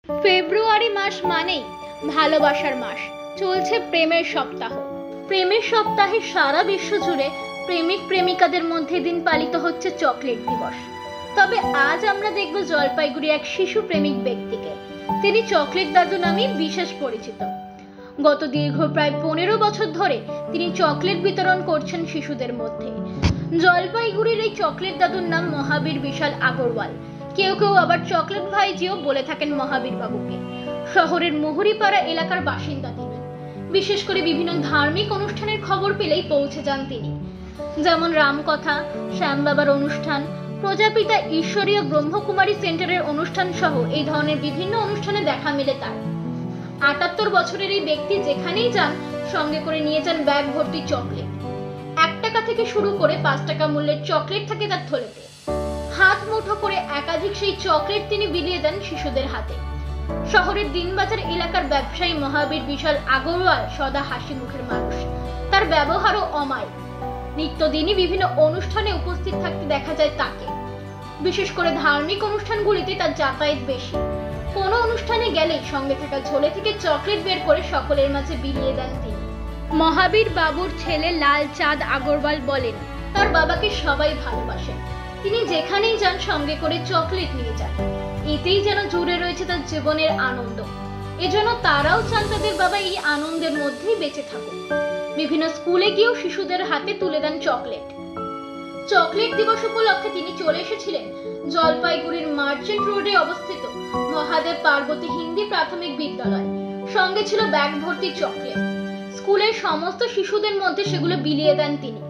ফেব্রুয়ারি মাস মানেই ভালোবাসার মাস। চলছে প্রেমের সপ্তাহ। প্রেমের সপ্তাহে সারা বিশ্ব জুড়ে প্রেমিক প্রেমিকাদের মধ্যে দিন পালিত হচ্ছে চকলেট দিবস। তবে আজ আমরা দেখব জলপাইগুড়ি এক শিশু প্রেমিক ব্যক্তিকে। তিনি চকলেট দাদু নামে বিশেষ পরিচিত। গত দীর্ঘ প্রায় 15 বছর ধরে তিনি চকলেট বিতরণ করছেন শিশুদের মধ্যে। জলপাইগুড়ির এই চকলেট দাদুর নাম মহাবীর বিশাল আগরওয়াল। কেউ কেউ আবার চকলেট ভাইজিও বলে থাকেন মহাবীর বাবুকে। শহরের মুহুরিপাড়া এলাকার বাসিন্দা তিনি। বিশেষ করে বিভিন্ন ধার্মিক অনুষ্ঠানের খবর পেলেই পৌঁছে যান তিনি, যেমন রামকথা, শ্যামবাবার অনুষ্ঠান, প্রজাপিতা ঈশ্বরীয় ব্রহ্মকুমারী সেন্টারের অনুষ্ঠান সহ এই ধরনের বিভিন্ন অনুষ্ঠানে দেখা মেলে তার। 78 বছরের এই ব্যক্তি যেখানেই যান সঙ্গে করে নিয়ে যান ব্যাগ ভর্তি চকলেট। 1 টাকা থেকে শুরু করে 5 টাকা মূল্যের চকলেট থাকে তার থলেতে। হাত মুঠো করে একাধিক সেই চকলেট তিনি বিলিয়ে দেন শিশুদের হাতে। শহরের দিনবাজার এলাকার ব্যবসায়ী মহাবীর বিশাল আগরওয়াল সদা হাসি মুখের মানুষ। তার ব্যবহারও অমায়িক। নিত্যদিনই বিভিন্ন অনুষ্ঠানে উপস্থিত থাকতে দেখা যায় তাকে। বিশেষ করে ধার্মিক অনুষ্ঠানগুলিতে তার যাতায়াত বেশি। কোনো অনুষ্ঠানে গেলেই সঙ্গে থাকা ঝোলে থেকে চকলেট বের করে সকলের মাঝে বিলিয়ে দেন তিনি। মহাবীর বাবুর ছেলে লাল চাঁদ আগরওয়াল বলেন, তার বাবাকে সবাই ভালোবাসেন। তিনি যেখানেই যান সঙ্গে করে চকলেট নিয়ে যান। এতেই যেন জুড়ে রয়েছে তার জীবনের আনন্দ। এজন্য তারাও চান তাদের বাবা এই আনন্দের মধ্যেই বেঁচে থাকুক। বিভিন্ন স্কুলে গিয়েও শিশুদের হাতে তুলে দেন চকলেট। চকলেট দিবস উপলক্ষে তিনি চলে এসেছিলেন জলপাইগুড়ির মার্চেন্ট রোডে অবস্থিত মহাদেব পার্বতী হিন্দি প্রাথমিক বিদ্যালয়। সঙ্গে ছিল ব্যাগ ভর্তি চকলেট। স্কুলের সমস্ত শিশুদের মধ্যে সেগুলো বিলিয়ে দেন তিনি।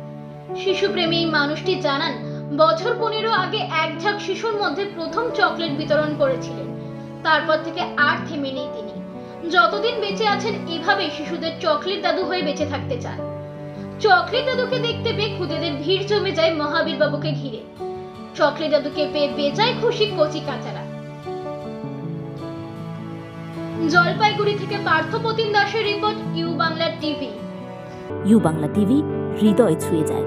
শিশুপ্রেমী এই মানুষটি জানান, বছর 15 আগে এক ঝাঁক শিশুর মধ্যে প্রথম চকলেট বিতরণ করেছিলেন। তারপর থেকে আর থেমে নেই তিনি। যতদিন বেঁচে আছেন এভাবেই শিশুদের চকলেট দাদু হয়ে বেঁচে থাকতে চান। চকলেট দাদুকে দেখতে পেয়ে খুদেদের ভিড় জমে যায় মহাবীর বাবুকে ঘিরে। চকলেট দাদুকে পেয়ে বেজায় খুশি কচি কাচারা। জলপাইগুড়ি থেকে পার্থপ্রতিম দাসের report, U Bangla TV. U Bangla TV, হৃদয় ছুঁয়ে যায়।